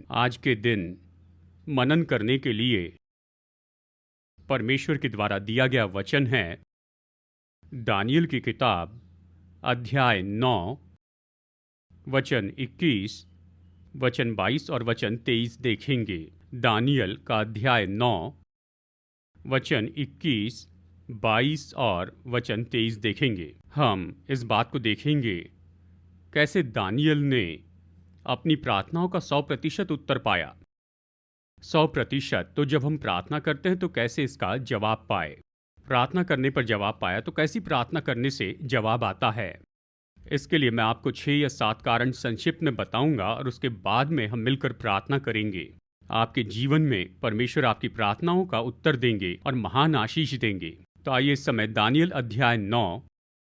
आज के दिन मनन करने के लिए परमेश्वर के द्वारा दिया गया वचन है दानियल की किताब अध्याय 9 वचन 21, वचन 22 और वचन 23 देखेंगे। दानियल का अध्याय 9 वचन 21, 22 और वचन 23 देखेंगे। हम इस बात को देखेंगे कैसे दानियल ने अपनी प्रार्थनाओं का 100% उत्तर पाया। 100%। तो जब हम प्रार्थना करते हैं तो कैसे इसका जवाब पाए, प्रार्थना करने पर जवाब पाया तो कैसी प्रार्थना करने से जवाब आता है। इसके लिए मैं आपको 6 या 7 कारण संक्षिप्त में बताऊंगा और उसके बाद में हम मिलकर प्रार्थना करेंगे। आपके जीवन में परमेश्वर आपकी प्रार्थनाओं का उत्तर देंगे और महान आशीष देंगे। तो आइए इस समय दानियल अध्याय 9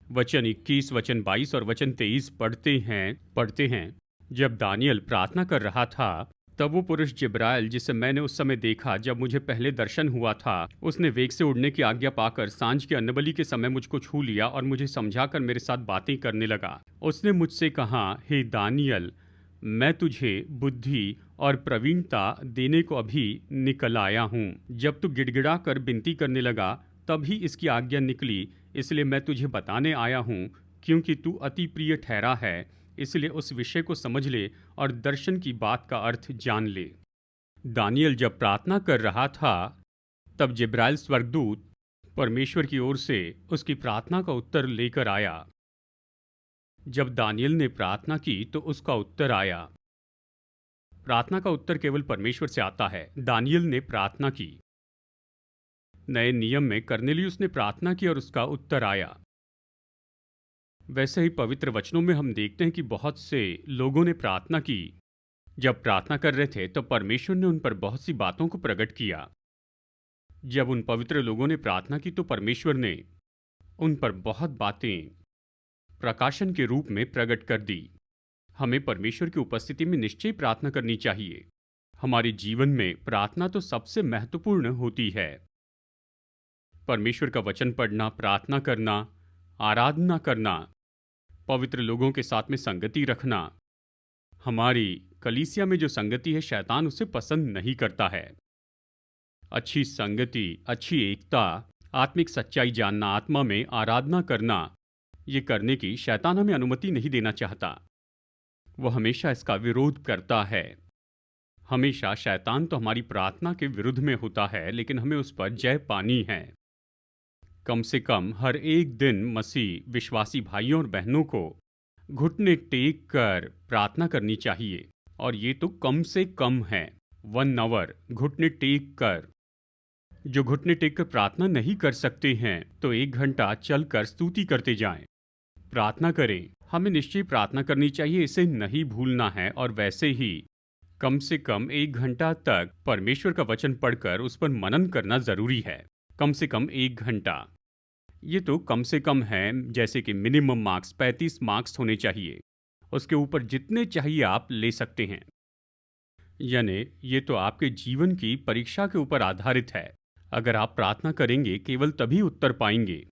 वचन 21, वचन 22 और वचन 23 पढ़ते हैं। जब दानियल प्रार्थना कर रहा था तब वो पुरुष जिब्राइल जिसे मैंने उस समय देखा जब मुझे पहले दर्शन हुआ था, उसने वेग से उड़ने की आज्ञा पाकर सांझ के अन्नबलि के समय मुझको छू लिया और मुझे समझाकर मेरे साथ बातें करने लगा। उसने मुझसे कहा, हे दानियल, मैं तुझे बुद्धि और प्रवीणता देने को अभी निकल आया हूँ। जब तू गिड़गिड़ा कर विनती करने लगा तभी इसकी आज्ञा निकली, इसलिए मैं तुझे बताने आया हूँ। क्योंकि तू अति प्रिय ठहरा है, इसलिए उस विषय को समझ ले और दर्शन की बात का अर्थ जान ले। दानियल जब प्रार्थना कर रहा था तब जिब्राइल स्वर्गदूत परमेश्वर की ओर से उसकी प्रार्थना का उत्तर लेकर आया। जब दानियल ने प्रार्थना की तो उसका उत्तर आया। प्रार्थना का उत्तर केवल परमेश्वर से आता है। दानियल ने प्रार्थना की। नए नियम में कर्नेलियुस ने प्रार्थना की और उसका उत्तर आया। वैसे ही पवित्र वचनों में हम देखते हैं कि बहुत से लोगों ने प्रार्थना की। जब प्रार्थना कर रहे थे तो परमेश्वर ने उन पर बहुत सी बातों को प्रकट किया। जब उन पवित्र लोगों ने प्रार्थना की तो परमेश्वर ने उन पर बहुत बातें प्रकाशन के रूप में प्रकट कर दी। हमें परमेश्वर की उपस्थिति में निश्चय प्रार्थना करनी चाहिए। हमारे जीवन में प्रार्थना तो सबसे महत्वपूर्ण होती है। परमेश्वर का वचन पढ़ना, प्रार्थना करना, आराधना करना, पवित्र लोगों के साथ में संगति रखना। हमारी कलीसिया में जो संगति है शैतान उसे पसंद नहीं करता है। अच्छी संगति, अच्छी एकता, आत्मिक सच्चाई जानना, आत्मा में आराधना करना, ये करने की शैतान हमें अनुमति नहीं देना चाहता। वो हमेशा इसका विरोध करता है। हमेशा शैतान तो हमारी प्रार्थना के विरुद्ध में होता है, लेकिन हमें उस पर जय पानी है। कम से कम हर एक दिन मसीह विश्वासी भाइयों और बहनों को घुटने टेक कर प्रार्थना करनी चाहिए। और ये तो कम से कम है 1 आवर घुटने टेक कर। जो घुटने टेक कर प्रार्थना नहीं कर सकते हैं तो 1 घंटा चलकर स्तुति करते जाएं, प्रार्थना करें। हमें निश्चय प्रार्थना करनी चाहिए, इसे नहीं भूलना है। और वैसे ही कम से कम 1 घंटा तक परमेश्वर का वचन पढ़कर उस पर मनन करना जरूरी है। कम से कम 1 घंटा, ये तो कम से कम है। जैसे कि मिनिमम मार्क्स 35 मार्क्स होने चाहिए, उसके ऊपर जितने चाहिए आप ले सकते हैं। यानी ये तो आपके जीवन की परीक्षा के ऊपर आधारित है। अगर आप प्रार्थना करेंगे केवल तभी उत्तर पाएंगे।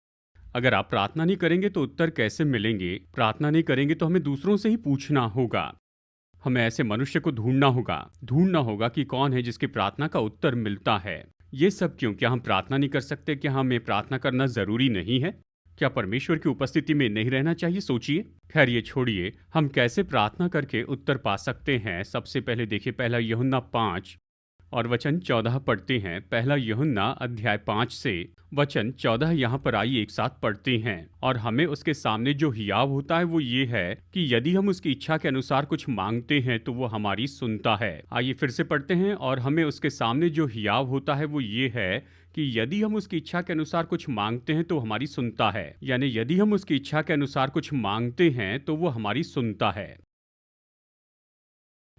अगर आप प्रार्थना नहीं करेंगे तो उत्तर कैसे मिलेंगे? प्रार्थना नहीं करेंगे तो हमें दूसरों से ही पूछना होगा। हमें ऐसे मनुष्य को ढूंढना होगा कि कौन है जिसकी प्रार्थना का उत्तर मिलता है। ये सब क्यों? क्या हम प्रार्थना नहीं कर सकते? क्या हमें प्रार्थना करना जरूरी नहीं है? क्या परमेश्वर की उपस्थिति में नहीं रहना चाहिए? सोचिए। खैर ये छोड़िए, हम कैसे प्रार्थना करके उत्तर पा सकते हैं। सबसे पहले देखिए, पहला यूहन्ना 5 और वचन 14 पढ़ते हैं। पहला यूहन्ना अध्याय 5 से वचन 14 यहाँ पर आइए एक साथ पढ़ते हैं। और हमें उसके सामने जो हियाव होता है वो ये है कि यदि हम उसकी इच्छा के अनुसार कुछ मांगते हैं तो वो हमारी सुनता है। आइए फिर से पढ़ते हैं। और हमें उसके सामने जो हियाव होता है वो ये है कि यदि हम उसकी इच्छा के अनुसार कुछ मांगते हैं तो हमारी सुनता है। यानी यदि हम उसकी इच्छा के अनुसार कुछ मांगते हैं तो वो हमारी सुनता है।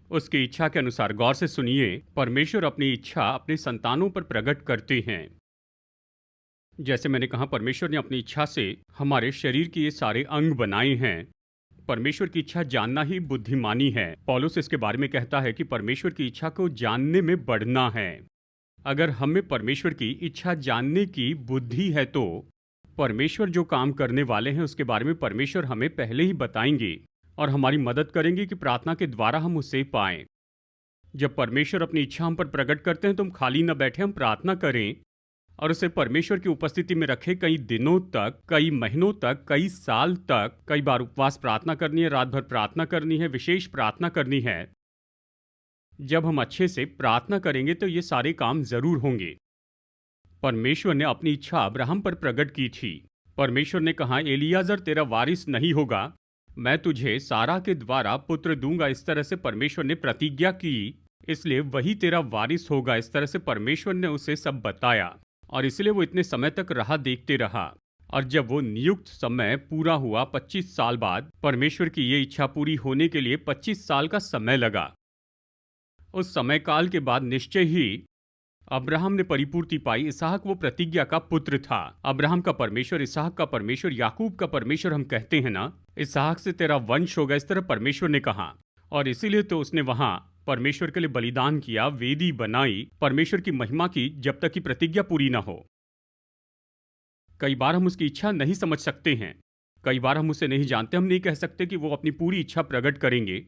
उसकी इच्छा के अनुसार, गौर से सुनिए, परमेश्वर अपनी इच्छा अपने संतानों पर प्रकट करते हैं। जैसे मैंने कहा, परमेश्वर ने अपनी इच्छा से हमारे शरीर के ये सारे अंग बनाए हैं। परमेश्वर की इच्छा जानना ही बुद्धिमानी है। पौलुस इसके बारे में कहता है कि परमेश्वर की इच्छा को जानने में बढ़ना है। अगर हमें परमेश्वर की इच्छा जानने की बुद्धि है तो परमेश्वर जो काम करने वाले हैं उसके बारे में परमेश्वर हमें पहले ही बताएंगे और हमारी मदद करेंगे कि प्रार्थना के द्वारा हम उसे पाएं। जब परमेश्वर अपनी इच्छा हम पर प्रकट करते हैं तो हम खाली न बैठे, हम प्रार्थना करें और उसे परमेश्वर की उपस्थिति में रखें। कई दिनों तक, कई महीनों तक, कई साल तक, कई बार उपवास प्रार्थना करनी है, रात भर प्रार्थना करनी है, विशेष प्रार्थना करनी है। जब हम अच्छे से प्रार्थना करेंगे तो ये सारे काम जरूर होंगे। परमेश्वर ने अपनी इच्छा अब्राहम पर प्रकट की थी। परमेश्वर ने कहा, एलियाजर तेरा वारिस नहीं होगा, मैं तुझे सारा के द्वारा पुत्र दूंगा। इस तरह से परमेश्वर ने प्रतिज्ञा की, इसलिए वही तेरा वारिस होगा। इस तरह से परमेश्वर ने उसे सब बताया और इसलिए वो इतने समय तक राह देखते रहा। और जब वो नियुक्त समय पूरा हुआ 25 साल बाद, परमेश्वर की ये इच्छा पूरी होने के लिए 25 साल का समय लगा। उस समय काल के बाद निश्चय ही अब्राहम ने परिपूर्ति पाई। इसहाक वो प्रतिज्ञा का पुत्र था। अब्राहम का परमेश्वर, इसहाक का परमेश्वर, याकूब का परमेश्वर हम कहते हैं ना। इसहाक से तेरा वंश होगा, इस तरह परमेश्वर ने कहा। और इसीलिए तो उसने वहां परमेश्वर के लिए बलिदान किया, वेदी बनाई, परमेश्वर की महिमा की, जब तक कि प्रतिज्ञा पूरी ना हो। कई बार हम उसकी इच्छा नहीं समझ सकते हैं, कई बार हम उसे नहीं जानते। हम नहीं कह सकते कि वो अपनी पूरी इच्छा प्रकट करेंगे,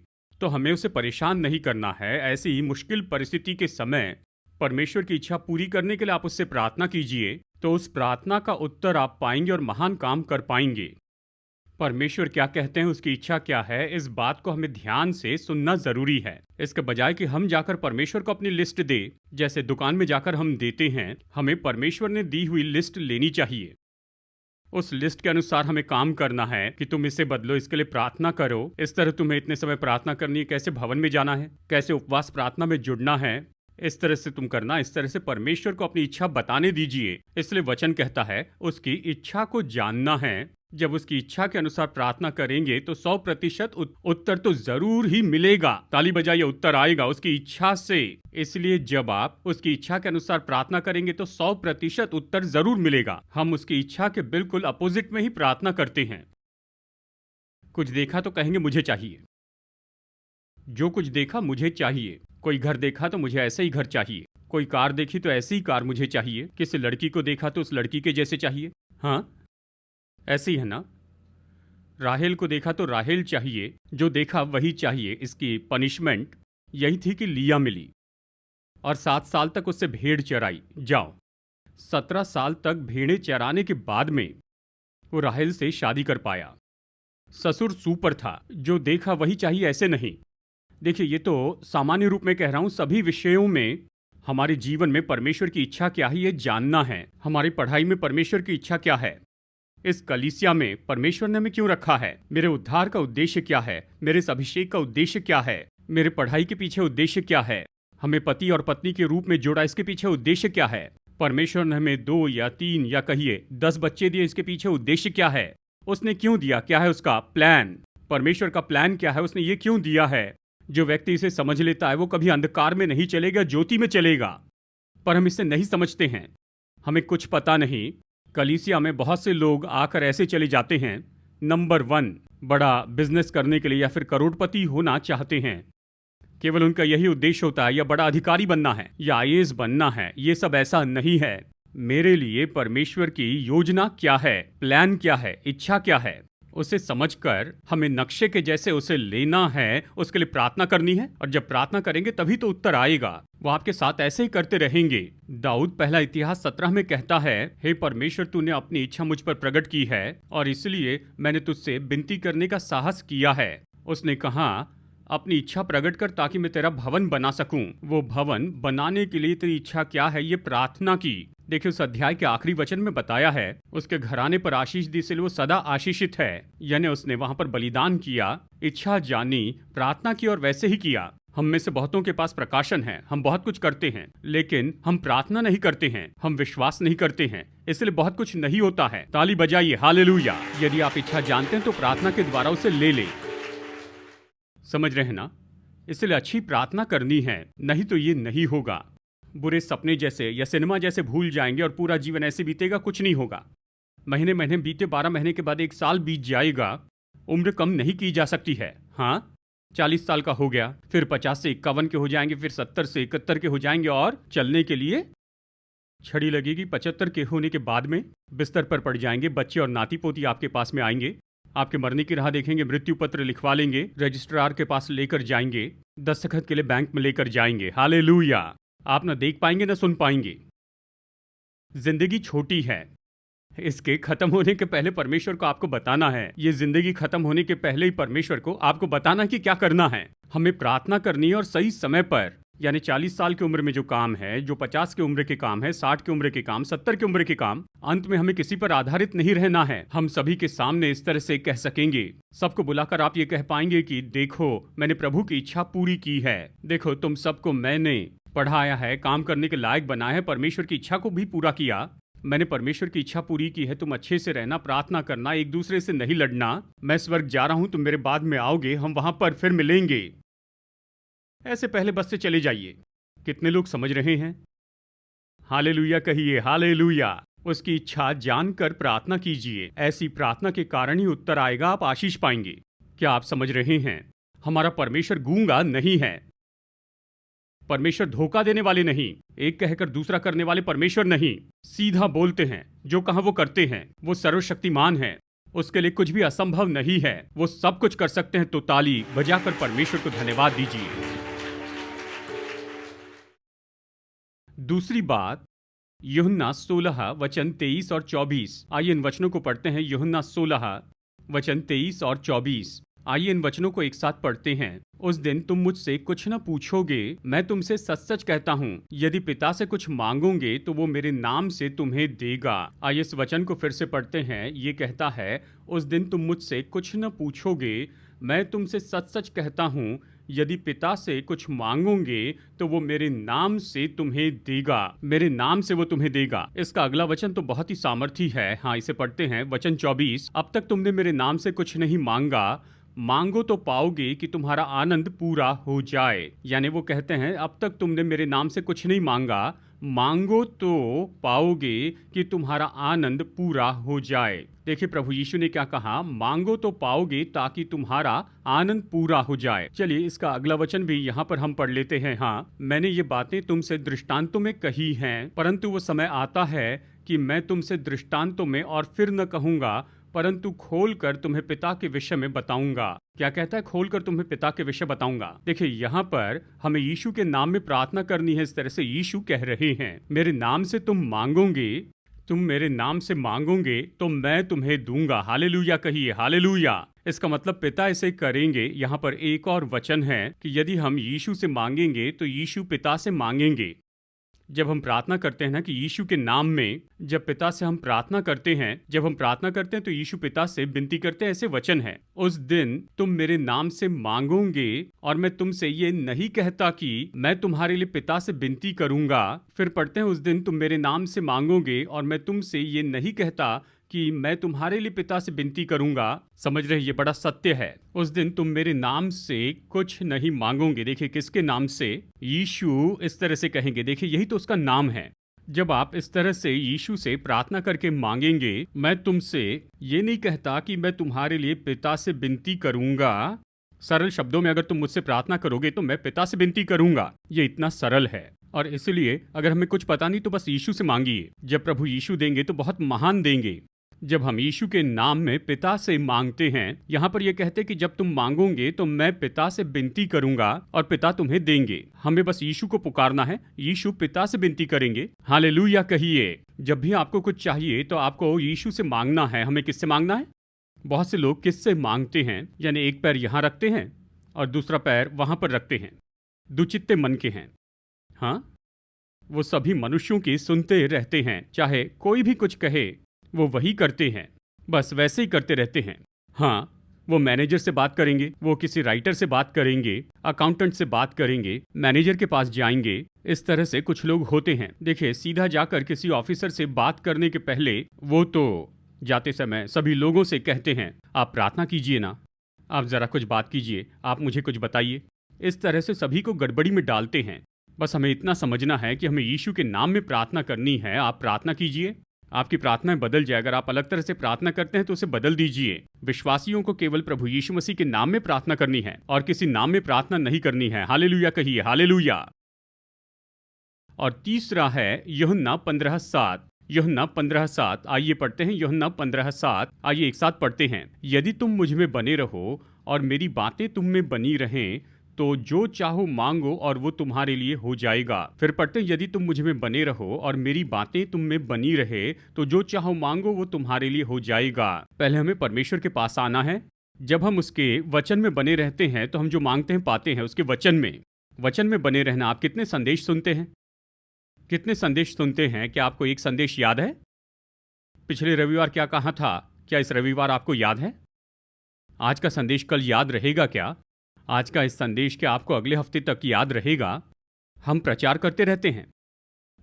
तो हमें उसे परेशान नहीं करना है। ऐसी ही मुश्किल परिस्थिति के समय परमेश्वर की इच्छा पूरी करने के लिए आप उससे प्रार्थना कीजिए, तो उस प्रार्थना का उत्तर आप पाएंगे और महान काम कर पाएंगे। परमेश्वर क्या कहते हैं, उसकी इच्छा क्या है, इस बात को हमें ध्यान से सुनना जरूरी है। इसके बजाय कि हम जाकर परमेश्वर को अपनी लिस्ट दे, जैसे दुकान में जाकर हम देते हैं, हमें परमेश्वर ने दी हुई लिस्ट लेनी चाहिए। उस लिस्ट के अनुसार हमें काम करना है कि तुम इसे बदलो, इसके लिए प्रार्थना करो, इस तरह तुम्हें इतने समय प्रार्थना करनी है, कैसे भवन में जाना है, कैसे उपवास प्रार्थना में जुड़ना है, इस तरह से तुम करना। इस तरह से परमेश्वर को अपनी इच्छा बताने दीजिए। इसलिए वचन कहता है उसकी इच्छा को जानना है। जब उसकी इच्छा के अनुसार प्रार्थना करेंगे तो 100% उत्तर तो जरूर ही मिलेगा। ताली बजाइए, उत्तर आएगा उसकी इच्छा से। इसलिए जब आप उसकी इच्छा के अनुसार प्रार्थना करेंगे तो 100% उत्तर जरूर मिलेगा। हम उसकी इच्छा के बिल्कुल अपोजिट में ही प्रार्थना करते हैं। कुछ देखा तो कहेंगे मुझे चाहिए, जो कुछ देखा मुझे चाहिए। कोई घर देखा तो मुझे ऐसे ही घर चाहिए, कोई कार देखी तो ऐसी ही कार मुझे चाहिए, किसी लड़की को देखा तो उस लड़की के जैसे चाहिए। हाँ, ऐसे ही है ना। राहेल को देखा तो राहेल चाहिए, जो देखा वही चाहिए। इसकी पनिशमेंट यही थी कि लिया मिली और 7 साल तक उससे भेड़ चराई। जाओ, 17 साल तक भेड़ें चराने के बाद में वो राहेल से शादी कर पाया। ससुर सुपर था, जो देखा वही चाहिए, ऐसे नहीं। देखिए, ये तो सामान्य रूप में कह रहा हूं। सभी विषयों में हमारे जीवन में परमेश्वर की इच्छा क्या है ये जानना है। हमारी पढ़ाई में परमेश्वर की इच्छा क्या है, इस कलीसिया में परमेश्वर ने हमें क्यों रखा है, मेरे उद्धार का उद्देश्य क्या है, मेरे इस अभिषेक का उद्देश्य क्या है, मेरे पढ़ाई के पीछे उद्देश्य क्या है, हमें पति और पत्नी के रूप में जोड़ा, इसके पीछे उद्देश्य क्या है। परमेश्वर ने हमें 2 या 3 या कहिए 10 बच्चे दिए, इसके पीछे उद्देश्य क्या है, उसने क्यों दिया, क्या है उसका प्लान। परमेश्वर का प्लान क्या है, उसने ये क्यों दिया है। जो व्यक्ति इसे समझ लेता है वो कभी अंधकार में नहीं चलेगा, ज्योति में चलेगा। पर हम इसे नहीं समझते हैं, हमें कुछ पता नहीं। कलीसिया में बहुत से लोग आकर ऐसे चले जाते हैं, नंबर 1 बड़ा बिजनेस करने के लिए या फिर करोड़पति होना चाहते हैं। केवल उनका यही उद्देश्य होता है, या बड़ा अधिकारी बनना है या आईएएस बनना है। ये सब ऐसा नहीं है। मेरे लिए परमेश्वर की योजना क्या है, प्लान क्या है, इच्छा क्या है, उसे समझकर हमें नक्शे के जैसे उसे लेना है, उसके लिए प्रार्थना करनी है। और जब प्रार्थना करेंगे तभी तो उत्तर आएगा। वो आपके साथ ऐसे ही करते रहेंगे। दाऊद पहला इतिहास 17 में कहता है, हे परमेश्वर, तूने अपनी इच्छा मुझ पर प्रकट की है और इसलिए मैंने तुझसे विनती करने का साहस किया है। उसने कहा, अपनी इच्छा प्रकट कर ताकि मैं तेरा भवन बना सकूं। वो भवन बनाने के लिए तेरी इच्छा क्या है, ये प्रार्थना की। देखिए, उस अध्याय के आखिरी वचन में बताया है, उसके घराने पर आशीष दी, इसलिए वो सदा आशीषित है। यानी उसने वहां पर बलिदान किया, इच्छा जानी, प्रार्थना की और वैसे ही किया। हम में से बहुतों के पास प्रकाशन है, हम बहुत कुछ करते हैं, लेकिन हम प्रार्थना नहीं करते हैं, हम विश्वास नहीं करते हैं, इसलिए बहुत कुछ नहीं होता है। ताली बजाइए, हालेलुया। यदि आप इच्छा जानते हैं तो प्रार्थना के द्वारा उसे ले लें। समझ रहे हैं ना। इसलिए अच्छी प्रार्थना करनी है, नहीं तो ये नहीं होगा। बुरे सपने जैसे या सिनेमा जैसे भूल जाएंगे और पूरा जीवन ऐसे बीतेगा, कुछ नहीं होगा। महीने महीने बीते, 12 महीने के बाद 1 साल बीत जाएगा। उम्र कम नहीं की जा सकती है। हाँ, 40 साल का हो गया, फिर 50 से 51 के हो जाएंगे, फिर 70 से 71 के हो जाएंगे और चलने के लिए छड़ी लगेगी। 75 के होने के बाद में बिस्तर पर पड़ जाएंगे। बच्चे और नाती पोती आपके पास में आएंगे, आपके मरने की राह देखेंगे, मृत्यु पत्र लिखवा लेंगे, रजिस्ट्रार के पास लेकर जाएंगे। दस्तखत के लिए बैंक में लेकर जाएंगे। हालेलुया। आप ना देख पाएंगे ना सुन पाएंगे। जिंदगी छोटी है, इसके खत्म होने के पहले परमेश्वर को आपको बताना है। ये जिंदगी खत्म होने के पहले ही परमेश्वर को आपको बताना कि क्या करना है। हमें प्रार्थना करनी है और सही समय पर, यानी 40 साल की उम्र में जो काम है, जो 50 की उम्र के काम है, 60 की उम्र के काम, 70 की उम्र के काम, अंत में हमें किसी पर आधारित नहीं रहना है। हम सभी के सामने इस तरह से कह सकेंगे, सबको बुलाकर आप ये कह पाएंगे कि देखो मैंने प्रभु की इच्छा पूरी की है, देखो तुम सबको मैंने पढ़ाया है, काम करने के लायक बनाया है, परमेश्वर की इच्छा को भी पूरा किया। मैंने परमेश्वर की इच्छा पूरी की है। तुम अच्छे से रहना, प्रार्थना करना, एक दूसरे से नहीं लड़ना। मैं स्वर्ग जा रहा हूं, तुम मेरे बाद में आओगे, हम वहां पर फिर मिलेंगे। ऐसे पहले बस से चले जाइए। कितने लोग समझ रहे हैं? हालेलुया कहिए, हालेलुया। उसकी इच्छा जानकर प्रार्थना कीजिए। ऐसी प्रार्थना के कारण ही उत्तर आएगा, आप आशीष पाएंगे। क्या आप समझ रहे हैं? हमारा परमेश्वर गूंगा नहीं है। परमेश्वर धोखा देने वाले नहीं, एक कहकर दूसरा करने वाले परमेश्वर नहीं। सीधा बोलते हैं, जो कहा वो करते हैं। वो सर्वशक्तिमान है, उसके लिए कुछ भी असंभव नहीं है। वो सब कुछ कर सकते हैं। तो ताली बजाकर परमेश्वर को धन्यवाद दीजिए। दूसरी बात, यूहन्ना 16 वचन 23 और 24। आइए इन वचनों को पढ़ते हैं। यूहन्ना 16 वचन 23 और 24। आइए इन वचनों को एक साथ पढ़ते हैं। उस दिन तुम मुझसे कुछ न पूछोगे, मैं तुमसे सच सच कहता हूँ, यदि पिता से कुछ मांगोगे तो वो मेरे नाम से तुम्हें देगा। आइए इस वचन को फिर से पढ़ते हैं। ये कहता है, उस दिन तुम मुझसे कुछ न पूछोगे, मैं तुमसे सच सच कहता हूँ, यदि पिता से कुछ मांगोगे तो वो मेरे नाम से तुम्हें देगा। मेरे नाम से वो तुम्हें देगा। इसका अगला वचन तो बहुत ही सामर्थी है। हाँ, इसे पढ़ते हैं। वचन 24, अब तक तुमने मेरे नाम से कुछ नहीं मांगा, मांगो तो पाओगे कि तुम्हारा आनंद पूरा हो जाए। यानी वो कहते हैं, अब तक तुमने मेरे नाम से कुछ नहीं मांगा, मांगो तो पाओगे कि तुम्हारा आनंद पूरा हो जाए। देखिए प्रभु यीशु ने क्या कहा, मांगो तो पाओगे ताकि तुम्हारा आनंद पूरा हो जाए। चलिए इसका अगला वचन भी यहाँ पर हम पढ़ लेते हैं। हाँ, मैंने ये बातें तुमसे दृष्टांतों में कही हैं, परंतु वो समय आता है कि मैं तुमसे दृष्टांतों में और फिर न कहूंगा, परंतु खोलकर तुम्हें पिता के विषय में बताऊंगा। क्या कहता है? खोलकर तुम्हें पिता के विषय बताऊंगा। देखिए यहाँ पर हमें यीशु के नाम में प्रार्थना करनी है। इस तरह से यीशु कह रहे हैं, मेरे नाम से तुम मांगोगे, तुम मेरे नाम से मांगोगे तो मैं तुम्हें दूंगा। हालेलुया कहिए, हालेलुया। इसका मतलब पिता इसे करेंगे। यहाँ पर एक और वचन है कि यदि हम यीशु से मांगेंगे तो यीशु पिता से मांगेंगे। जब हम प्रार्थना करते हैं ना कि यीशु के नाम में, जब पिता से हम प्रार्थना करते हैं, जब हम प्रार्थना करते हैं तो यीशु पिता से विनती करते हैं। ऐसे वचन है, उस दिन तुम मेरे नाम से मांगोगे और मैं तुमसे ये नहीं कहता कि मैं तुम्हारे लिए पिता से विनती करूंगा। फिर पढ़ते हैं, उस दिन तुम मेरे नाम से मांगोगे और मैं तुमसे ये नहीं कहता कि मैं तुम्हारे लिए पिता से विनती करूंगा। समझ रहे, ये बड़ा सत्य है। उस दिन तुम मेरे नाम से कुछ नहीं मांगोगे। देखिए किसके नाम से? यीशु इस तरह से कहेंगे। देखिए यही तो उसका नाम है। जब आप इस तरह से यीशु से प्रार्थना करके मांगेंगे, मैं तुमसे ये नहीं कहता कि मैं तुम्हारे लिए पिता से विनती करूंगा। सरल शब्दों में अगर तुम मुझसे प्रार्थना करोगे तो मैं पिता से विनती करूंगा। ये इतना सरल है। और इसलिए अगर हमें कुछ पता नहीं तो बस यीशु से मांगिए। जब प्रभु यीशु देंगे तो बहुत महान देंगे। जब हम यीशु के नाम में पिता से मांगते हैं, यहाँ पर यह कहते कि जब तुम मांगोगे तो मैं पिता से विनती करूंगा और पिता तुम्हें देंगे। हमें बस यीशु को पुकारना है, यीशु पिता से विनती करेंगे। हालेलुया कहिए। जब भी आपको कुछ चाहिए तो आपको यीशु से मांगना है। हमें किससे मांगना है? बहुत से लोग किससे मांगते हैं, यानी एक पैर यहाँ रखते हैं और दूसरा पैर वहां पर रखते हैं। दुचित्ते मन के हैं। हाँ, वो सभी मनुष्यों की सुनते रहते हैं, चाहे कोई भी कुछ कहे वो वही करते हैं, बस वैसे ही करते रहते हैं। हाँ, वो मैनेजर से बात करेंगे, वो किसी राइटर से बात करेंगे, अकाउंटेंट से बात करेंगे, मैनेजर के पास जाएंगे। इस तरह से कुछ लोग होते हैं। देखिए, सीधा जाकर किसी ऑफिसर से बात करने के पहले वो तो जाते समय सभी लोगों से कहते हैं, आप प्रार्थना कीजिए ना, आप जरा कुछ बात कीजिए, आप मुझे कुछ बताइए। इस तरह से सभी को गड़बड़ी में डालते हैं। बस हमें इतना समझना है कि हमें यीशु के नाम में प्रार्थना करनी है। आप प्रार्थना कीजिए, आपकी प्रार्थनाएं बदल जाए। अगर आप अलग तरह से प्रार्थना करते हैं तो उसे बदल दीजिए। विश्वासियों को केवल प्रभु यीशु मसीह के नाम में प्रार्थना करनी है और किसी नाम में प्रार्थना नहीं करनी है। हालेलुया कहिए, हालेलुया। और तीसरा है यूहन्ना 15:7। यूहन्ना 15:7 आइए पढ़ते हैं। यूहन्ना 15:7 आइए एक साथ पढ़ते हैं। यदि तुम मुझ में बने रहो और मेरी बातें तुम में बनी रहें तो जो चाहो मांगो और वो तुम्हारे लिए हो जाएगा। फिर पढ़ते हैं, यदि तुम मुझ में बने रहो और मेरी बातें तुम में बनी रहे तो जो चाहो मांगो वो तुम्हारे लिए हो जाएगा। पहले हमें परमेश्वर के पास आना है। जब हम उसके वचन में बने रहते हैं तो हम जो मांगते हैं पाते हैं। उसके वचन में बने रहना। आप कितने संदेश सुनते हैं? कितने संदेश सुनते हैं? क्या आपको एक संदेश याद है? पिछले रविवार क्या कहा था? क्या इस रविवार आपको याद है? आज का संदेश कल याद रहेगा क्या? आज का इस संदेश क्या आपको अगले हफ्ते तक याद रहेगा? हम प्रचार करते रहते हैं।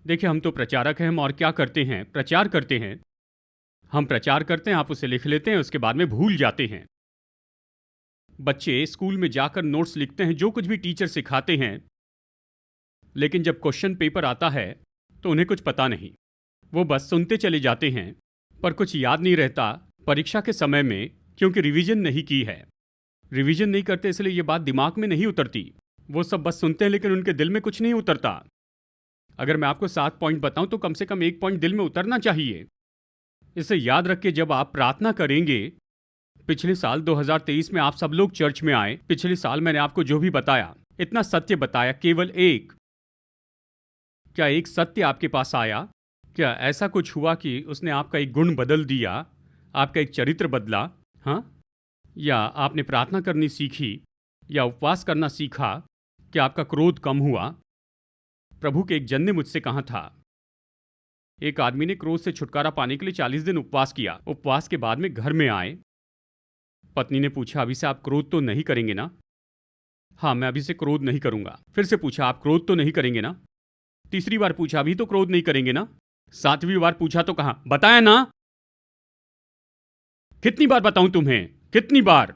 देखिए, हम तो प्रचारक हैं। हम और क्या करते हैं? प्रचार करते हैं। हम प्रचार करते हैं, आप उसे लिख लेते हैं, उसके बाद में भूल जाते हैं। बच्चे स्कूल में जाकर नोट्स लिखते हैं, जो कुछ भी टीचर सिखाते हैं, लेकिन जब क्वेश्चन पेपर आता है तो उन्हें कुछ पता नहीं। वो बस सुनते चले जाते हैं, पर कुछ याद नहीं रहता परीक्षा के समय में, क्योंकि रिवीजन नहीं की है। रिवीजन नहीं करते इसलिए ये बात दिमाग में नहीं उतरती। वो सब बस सुनते हैं लेकिन उनके दिल में कुछ नहीं उतरता। अगर मैं आपको 7 पॉइंट बताऊं तो कम से कम 1 पॉइंट दिल में उतरना चाहिए। इसे याद रख के जब आप प्रार्थना करेंगे, पिछले साल 2023 में आप सब लोग चर्च में आए। पिछले साल मैंने आपको जो भी बताया, इतना सत्य बताया, केवल एक। क्या एक सत्य आपके पास आया? क्या ऐसा कुछ हुआ कि उसने आपका एक गुण बदल दिया, आपका एक चरित्र बदला? हाँ? या आपने प्रार्थना करनी सीखी या उपवास करना सीखा? क्या आपका क्रोध कम हुआ? प्रभु के एक जन ने मुझसे कहा था, एक आदमी ने क्रोध से छुटकारा पाने के लिए 40 दिन उपवास किया। उपवास के बाद में घर में आए। पत्नी ने पूछा, अभी से आप क्रोध तो नहीं करेंगे ना? हाँ, मैं अभी से क्रोध नहीं करूंगा। फिर से पूछा, आप क्रोध तो नहीं करेंगे ना? तीसरी बार पूछा, अभी तो क्रोध नहीं करेंगे ना? 7वीं बार पूछा तो कहा, बताया ना? कितनी बार बताऊं तुम्हें? कितनी बार?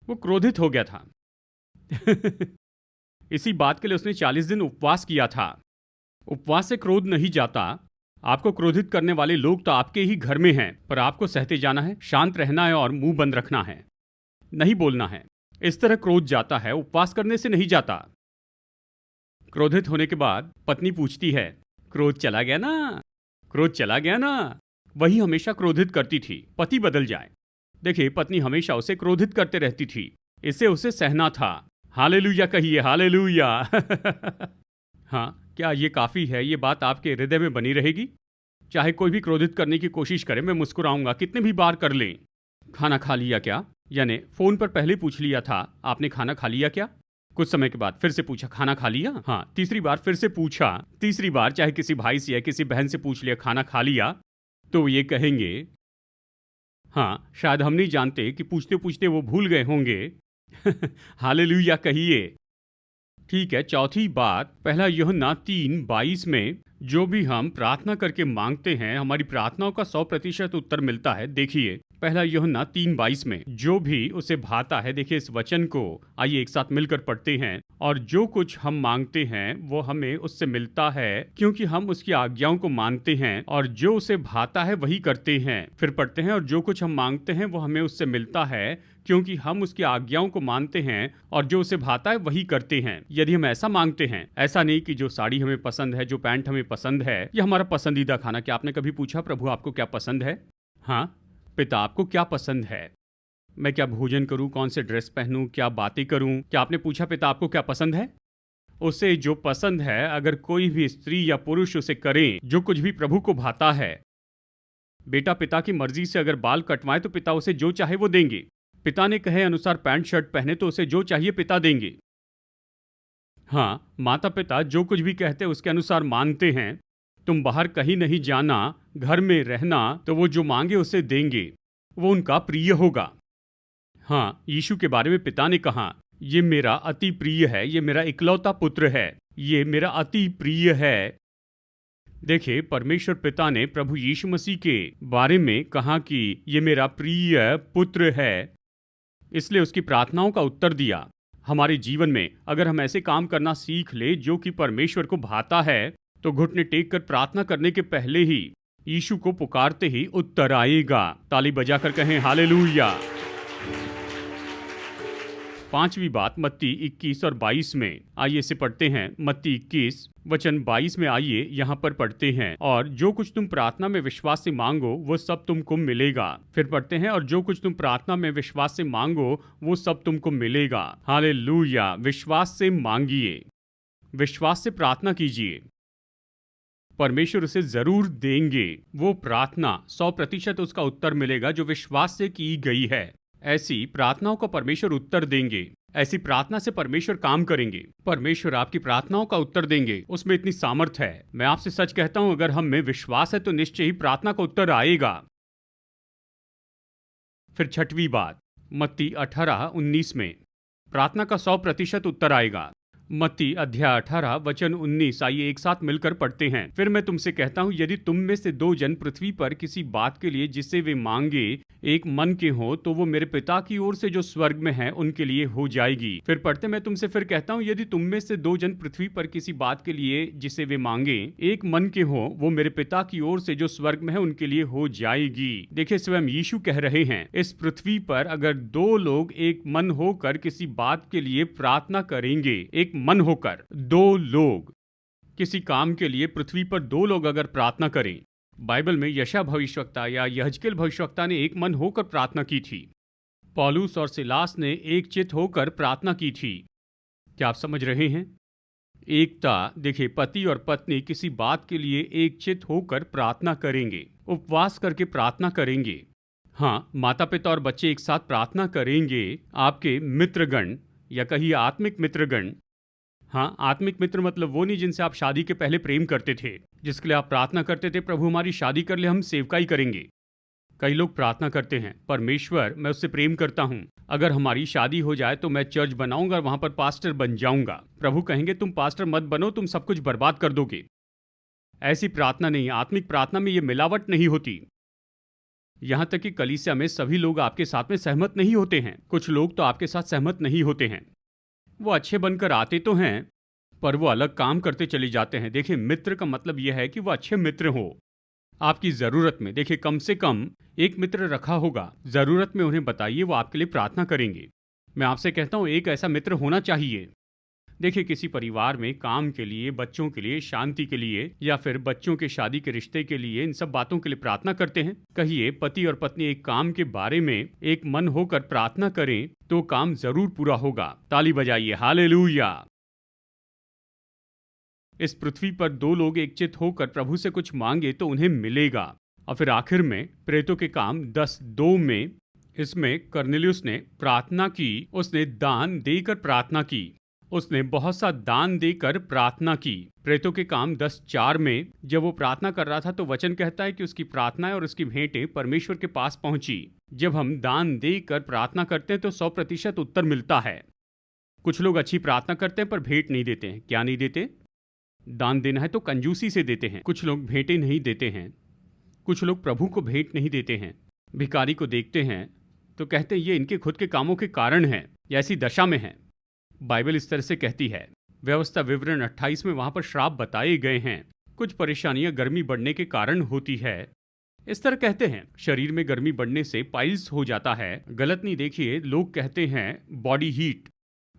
वो क्रोधित हो गया था। इसी बात के लिए उसने 40 दिन उपवास किया था। उपवास से क्रोध नहीं जाता। आपको क्रोधित करने वाले लोग तो आपके ही घर में हैं, पर आपको सहते जाना है, शांत रहना है और मुंह बंद रखना है, नहीं बोलना है। इस तरह क्रोध जाता है, उपवास करने से नहीं जाता। क्रोधित होने के बाद पत्नी पूछती है, क्रोध चला गया ना? क्रोध चला गया ना? वही हमेशा क्रोधित करती थी। पति बदल जाए। देखिए, पत्नी हमेशा उसे क्रोधित करते रहती थी। इसे उसे सहना था। हालेलुया कहिए, हालेलुया। हाँ, क्या ये काफी है? ये बात आपके हृदय में बनी रहेगी? चाहे कोई भी क्रोधित करने की कोशिश करे, मैं मुस्कुराऊंगा, कितने भी बार कर लें। खाना खा लिया क्या? यानी फोन पर पहले पूछ लिया था, आपने खाना खा लिया क्या? कुछ समय के बाद फिर से पूछा, खाना खा लिया? हाँ, तीसरी बार फिर से पूछा। तीसरी बार चाहे किसी भाई से या किसी बहन से पूछ लिया, खाना खा लिया? तो ये कहेंगे, हाँ, शायद हम नहीं जानते कि पूछते पूछते वो भूल गए होंगे। हालेलुया कहिए। ठीक है, चौथी बात, पहला यूहन्ना 3:22 में जो भी हम प्रार्थना करके मांगते हैं, हमारी प्रार्थनाओं का 100% उत्तर मिलता है। देखिए, पहला यूहन्ना 3:22 में जो भी उसे भाता है। देखिए इस वचन को आइए एक साथ मिलकर पढ़ते हैं। और जो कुछ हम मांगते हैं वो हमें उससे मिलता है, क्योंकि हम उसकी आज्ञाओं को मानते हैं और जो उसे भाता है वही करते हैं। फिर पढ़ते हैं, और जो कुछ हम मांगते हैं वो हमें उससे मिलता है, क्योंकि हम उसकी आज्ञाओं को मानते हैं और जो उसे भाता है वही करते हैं। यदि हम ऐसा मांगते हैं, ऐसा नहीं कि जो साड़ी हमें पसंद है, जो पैंट हमें पसंद है, या हमारा पसंदीदा खाना। क्या आपने कभी पूछा, प्रभु आपको क्या पसंद है? हाँ, पिता आपको क्या पसंद है? मैं क्या भोजन करूं, कौन से ड्रेस पहनूं, क्या बातें करूं? क्या आपने पूछा, पिता आपको क्या पसंद है? उसे जो पसंद है, अगर कोई भी स्त्री या पुरुष उसे करें, जो कुछ भी प्रभु को भाता है। बेटा पिता की मर्जी से अगर बाल कटवाए तो पिता उसे जो चाहे वो देंगे। पिता ने कहे अनुसार पैंट शर्ट पहने तो उसे जो चाहिए पिता देंगे। हाँ, माता पिता जो कुछ भी कहते उसके अनुसार मानते हैं। तुम बाहर कहीं नहीं जाना, घर में रहना, तो वो जो मांगे उसे देंगे, वो उनका प्रिय होगा। हाँ, यीशु के बारे में पिता ने कहा, ये मेरा अति प्रिय है, ये मेरा इकलौता पुत्र है, ये मेरा अति प्रिय है। देखिए, परमेश्वर पिता ने प्रभु यीशु मसीह के बारे में कहा कि ये मेरा प्रिय पुत्र है, इसलिए उसकी प्रार्थनाओं का उत्तर दिया। हमारे जीवन में अगर हम ऐसे काम करना सीख ले जो कि परमेश्वर को भाता है, तो घुटने टेक कर प्रार्थना करने के पहले ही, यीशु को पुकारते ही उत्तर आएगा। ताली बजाकर कहें हालेलुया। पांचवी बात मत्ती 21 और 22 में, आइए इसे पढ़ते हैं। मत्ती 21 वचन 22 में आइए यहाँ पर पढ़ते हैं, और जो कुछ तुम प्रार्थना में विश्वास से मांगो वो सब तुमको मिलेगा। फिर पढ़ते हैं, और जो कुछ तुम प्रार्थना में विश्वास से मांगो वो सब तुमको मिलेगा। हालेलुया। विश्वास से मांगिए, विश्वास से प्रार्थना कीजिए, परमेश्वर उसे जरूर देंगे। वो प्रार्थना 100% उसका उत्तर मिलेगा जो विश्वास से की गई है। ऐसी प्रार्थनाओं का परमेश्वर उत्तर देंगे। ऐसी प्रार्थना से परमेश्वर काम करेंगे। परमेश्वर आपकी प्रार्थनाओं का उत्तर देंगे, उसमें इतनी सामर्थ है। मैं आपसे सच कहता हूं, अगर हम में विश्वास है तो निश्चय ही प्रार्थना का उत्तर आएगा। फिर छठवीं बात, मत्ती 18:19 में प्रार्थना का 100% उत्तर आएगा। मत्ती अध्याय 18 वचन 19, आइए एक साथ मिलकर पढ़ते हैं। फिर मैं तुमसे कहता हूं, यदि तुम में से 2 जन पृथ्वी पर किसी बात के लिए जिससे वे मांगे एक मन के हो, तो वो मेरे पिता की ओर से जो स्वर्ग में है उनके लिए हो जाएगी। फिर पढ़ते, मैं तुमसे फिर कहता हूं, यदि तुम में से 2 जन पृथ्वी पर किसी बात के लिए जिसे वे मांगे एक मन के हो, वो मेरे पिता की ओर से जो स्वर्ग में है उनके लिए हो जाएगी। देखिए, स्वयं यीशु कह रहे हैं, इस पृथ्वी पर अगर 2 लोग एक मन होकर किसी बात के लिए प्रार्थना करेंगे, एक मन होकर 2 लोग किसी काम के लिए, पृथ्वी पर 2 लोग अगर प्रार्थना करें, बाइबल में यशा भविष्यवक्ता या यहजकेल भविष्यवक्ता ने एक मन होकर प्रार्थना की थी। पौलुस और सिलास ने एक चित होकर प्रार्थना की थी। क्या आप समझ रहे हैं? एकता। देखिए, पति और पत्नी किसी बात के लिए एक चित होकर प्रार्थना करेंगे, उपवास करके प्रार्थना करेंगे। हाँ, माता पिता और बच्चे एक साथ प्रार्थना करेंगे। आपके मित्रगण या कहिए आत्मिक मित्रगण। हाँ, आत्मिक मित्र मतलब वो नहीं जिनसे आप शादी के पहले प्रेम करते थे, जिसके लिए आप प्रार्थना करते थे, प्रभु हमारी शादी कर ले, हम सेवकाई करेंगे। कई लोग प्रार्थना करते हैं, परमेश्वर मैं उससे प्रेम करता हूँ, अगर हमारी शादी हो जाए तो मैं चर्च बनाऊंगा और वहां पर पास्टर बन जाऊंगा। प्रभु कहेंगे तुम पास्टर मत बनो, तुम सब कुछ बर्बाद कर दोगे। ऐसी प्रार्थना नहीं। आत्मिक प्रार्थना में ये मिलावट नहीं होती। यहां तक कि कलीसिया में सभी लोग आपके साथ में सहमत नहीं होते हैं। कुछ लोग तो आपके साथ सहमत नहीं होते हैं। वो अच्छे बनकर आते तो हैं, पर वो अलग काम करते चले जाते हैं। देखिए, मित्र का मतलब यह है कि वो अच्छे मित्र हो आपकी जरूरत में। देखिए, कम से कम एक मित्र रखा होगा, जरूरत में उन्हें बताइए, वो आपके लिए प्रार्थना करेंगे। मैं आपसे कहता हूं, एक ऐसा मित्र होना चाहिए। देखिए, किसी परिवार में काम के लिए, बच्चों के लिए, शांति के लिए, या फिर बच्चों के शादी के रिश्ते के लिए, इन सब बातों के लिए प्रार्थना करते हैं। कहिए, पति और पत्नी एक काम के बारे में एक मन होकर प्रार्थना करें तो काम जरूर पूरा होगा। ताली बजाइए, हालेलुया। इस पृथ्वी पर 2 लोग एकचित होकर प्रभु से कुछ मांगे तो उन्हें मिलेगा। और फिर आखिर में प्रेरितों के काम 10:2 में, इसमें कर्नेलियुस ने प्रार्थना की, उसने दान देकर प्रार्थना की, उसने बहुत सा दान देकर प्रार्थना की। प्रेरितों के काम 10:4 में जब वो प्रार्थना कर रहा था तो वचन कहता है कि उसकी प्रार्थनाएं और उसकी भेंटें परमेश्वर के पास पहुंची। जब हम दान देकर प्रार्थना करते हैं तो 100% उत्तर मिलता है। कुछ लोग अच्छी प्रार्थना करते हैं पर भेंट नहीं देते हैं। क्या नहीं देते? दान देना है तो कंजूसी से देते हैं। कुछ लोग भेंटें नहीं देते हैं। कुछ लोग प्रभु को भेंट नहीं देते हैं। भिखारी को देखते हैं तो कहते हैं ये इनके खुद के कामों के कारण है, या ऐसी दशा में है। बाइबल इस तरह से कहती है। व्यवस्था विवरण 28 में वहां पर श्राप बताए गए हैं। कुछ परेशानियां गर्मी बढ़ने के कारण होती है। इस तरह कहते हैं, शरीर में गर्मी बढ़ने से पाइल्स हो जाता है। गलत नहीं। देखिए, लोग कहते हैं बॉडी हीट,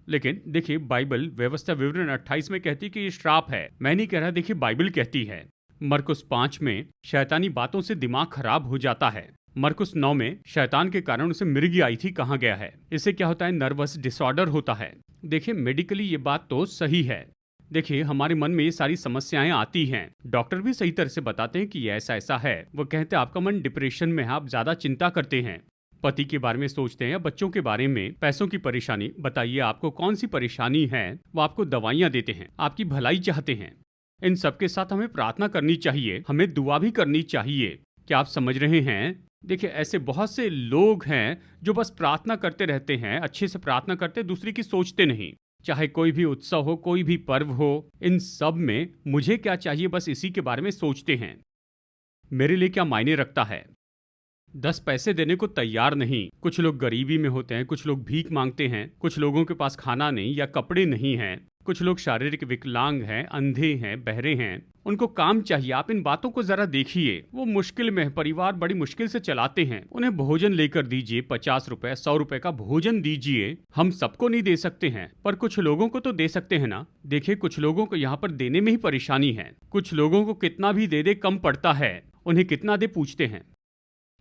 लेकिन देखिए बाइबल व्यवस्था विवरण 28 में कहती है कि ये श्राप है। मैं नहीं कह रहा, देखिए बाइबल कहती है। मरकुस 5 में शैतानी बातों से दिमाग खराब हो जाता है। मरकुस 9 में शैतान के कारण उसे मिर्गी आई थी, कहा गया है। इससे क्या होता है? नर्वस डिसऑर्डर होता है। देखिए, मेडिकली ये बात तो सही है। देखिए, हमारे मन में ये सारी समस्याएं आती हैं। डॉक्टर भी सही तरह से बताते हैं कि ये ऐसा ऐसा है। वो कहते हैं आपका मन डिप्रेशन में है, आप ज्यादा चिंता करते हैं, पति के बारे में सोचते हैं या बच्चों के बारे में, पैसों की परेशानी। बताइए आपको कौन सी परेशानी है। वो आपको दवाइयां देते हैं, आपकी भलाई चाहते हैं। इन सबके साथ हमें प्रार्थना करनी चाहिए, हमें दुआ भी करनी चाहिए। क्या आप समझ रहे हैं? देखिए, ऐसे बहुत से लोग हैं जो बस प्रार्थना करते रहते हैं, अच्छे से प्रार्थना करते, दूसरी की सोचते नहीं। चाहे कोई भी उत्सव हो, कोई भी पर्व हो, इन सब में मुझे क्या चाहिए, बस इसी के बारे में सोचते हैं। मेरे लिए क्या मायने रखता है? 10 पैसे देने को तैयार नहीं। कुछ लोग गरीबी में होते हैं, कुछ लोग भीख मांगते हैं, कुछ लोगों के पास खाना नहीं या कपड़े नहीं हैं, कुछ लोग शारीरिक विकलांग हैं, अंधे हैं, बहरे हैं, उनको काम चाहिए। आप इन बातों को जरा देखिए। वो मुश्किल में है, परिवार बड़ी मुश्किल से चलाते हैं। उन्हें भोजन लेकर दीजिए, 50 रुपए 100 रुपए का भोजन दीजिए। हम सबको नहीं दे सकते हैं, पर कुछ लोगों को तो दे सकते हैं ना। देखिए, कुछ लोगों को यहाँ पर देने में ही परेशानी है। कुछ लोगों को कितना भी दे दे कम पड़ता है, उन्हें कितना दे पूछते हैं।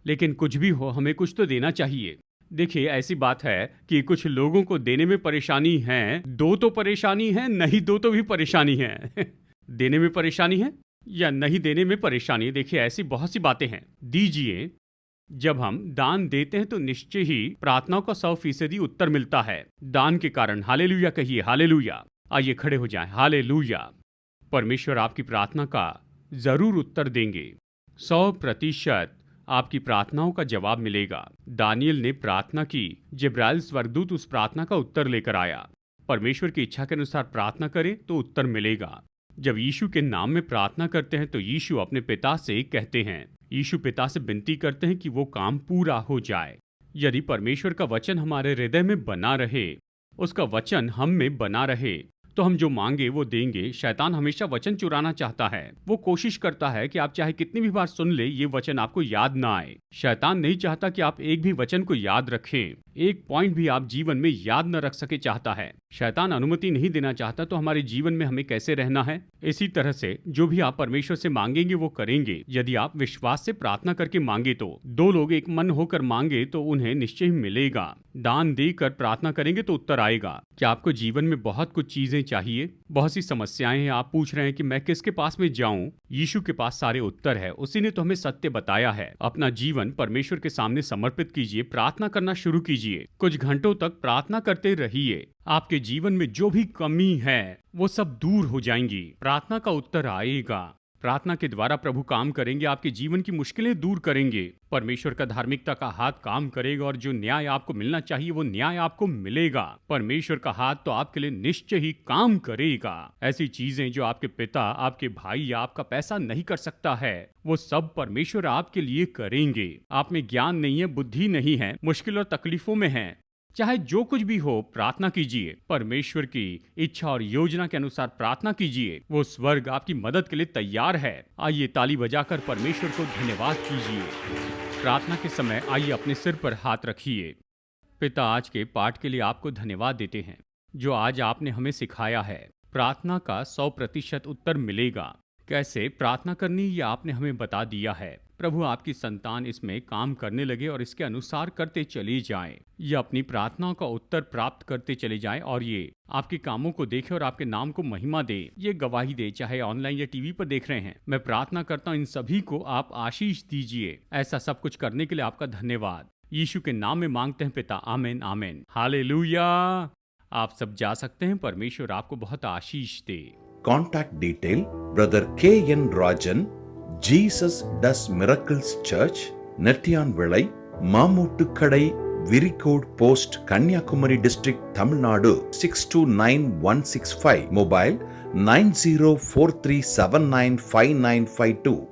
लेकिन कुछ भी हो, हमें कुछ तो देना चाहिए। देखिए, ऐसी बात है कि कुछ लोगों को देने में परेशानी है, दो तो परेशानी है, नहीं दो तो भी परेशानी है। देने में परेशानी है या नहीं देने में परेशानी। देखिए, ऐसी बहुत सी बातें हैं। दीजिए। जब हम दान देते हैं तो निश्चय ही प्रार्थनाओं का 100% उत्तर मिलता है। दान के कारण हालेलुया कहिए, हालेलुया। आइए खड़े हो जाएं, हालेलुया। परमेश्वर आपकी प्रार्थना का जरूर उत्तर देंगे। 100% आपकी प्रार्थनाओं का जवाब मिलेगा। दानियल ने प्रार्थना की, जिब्राइल स्वर्गदूत उस प्रार्थना का उत्तर लेकर आया। परमेश्वर की इच्छा के अनुसार प्रार्थना करें तो उत्तर मिलेगा। जब यीशु के नाम में प्रार्थना करते हैं तो यीशु अपने पिता से कहते हैं, यीशु पिता से विनती करते हैं कि वो काम पूरा हो जाए। यदि परमेश्वर का वचन हमारे हृदय में बना रहे, उसका वचन हम में बना रहे, तो हम जो मांगे वो देंगे। शैतान हमेशा वचन चुराना चाहता है। वो कोशिश करता है कि आप चाहे कितनी भी बार सुन ले, ये वचन आपको याद ना आए। शैतान नहीं चाहता कि आप एक भी वचन को याद रखें, एक पॉइंट भी आप जीवन में याद न रख सके चाहता है। शैतान अनुमति नहीं देना चाहता, तो हमारे जीवन में हमें कैसे रहना है। इसी तरह से जो भी आप परमेश्वर से मांगेंगे वो करेंगे। यदि आप विश्वास से प्रार्थना करके मांगे तो, दो लोग एक मन होकर मांगे तो उन्हें निश्चय ही मिलेगा। दान देकर प्रार्थना करेंगे तो उत्तर आएगा। क्या आपको जीवन में बहुत कुछ चीजें चाहिए, बहुत सी समस्याएं हैं, आप पूछ रहे हैं कि मैं किसके पास में जाऊं? यीशु के पास सारे उत्तर है। उसी ने तो हमें सत्य बताया है। अपना जीवन परमेश्वर के सामने समर्पित कीजिए, प्रार्थना करना शुरू कीजिए। कुछ घंटों तक प्रार्थना करते रहिए। आपके जीवन में जो भी कमी है वो सब दूर हो जाएंगी। प्रार्थना का उत्तर आएगा। प्रार्थना के द्वारा प्रभु काम करेंगे, आपके जीवन की मुश्किलें दूर करेंगे। परमेश्वर का धार्मिकता का हाथ काम करेगा और जो न्याय आपको मिलना चाहिए वो न्याय आपको मिलेगा। परमेश्वर का हाथ तो आपके लिए निश्चय ही काम करेगा। ऐसी चीजें जो आपके पिता, आपके भाई या आपका पैसा नहीं कर सकता है, वो सब परमेश्वर आपके लिए करेंगे। आप में ज्ञान नहीं है, बुद्धि नहीं है, मुश्किल और तकलीफों में है, चाहे जो कुछ भी हो, प्रार्थना कीजिए। परमेश्वर की इच्छा और योजना के अनुसार प्रार्थना कीजिए। वो स्वर्ग आपकी मदद के लिए तैयार है। आइए ताली बजाकर परमेश्वर को धन्यवाद कीजिए। प्रार्थना के समय आइए अपने सिर पर हाथ रखिए। पिता, आज के पाठ के लिए आपको धन्यवाद देते हैं जो आज आपने हमें सिखाया है। प्रार्थना का 100% उत्तर मिलेगा। कैसे प्रार्थना करनी ये आपने हमें बता दिया है। प्रभु, आपकी संतान इसमें काम करने लगे और इसके अनुसार करते चले जाएं। ये अपनी प्रार्थनाओं का उत्तर प्राप्त करते चले जाएं और ये आपके कामों को देखे और आपके नाम को महिमा दे, ये गवाही दे, चाहे ऑनलाइन या टीवी पर देख रहे हैं। मैं प्रार्थना करता हूँ इन सभी को आप आशीष दीजिए। ऐसा सब कुछ करने के लिए आपका धन्यवाद। यीशु के नाम में मांगते हैं पिता, आमीन आमीन, हालेलुया। आप सब जा सकते हैं। परमेश्वर आपको बहुत आशीष दे। Contact detail Brother K.N. Rajan, Jesus Does Miracles Church, Nettiyan Vilai, Mamuttukadai, Viricode Post, Kanyakumari District, Tamil Nadu 629165. Mobile 9043795952.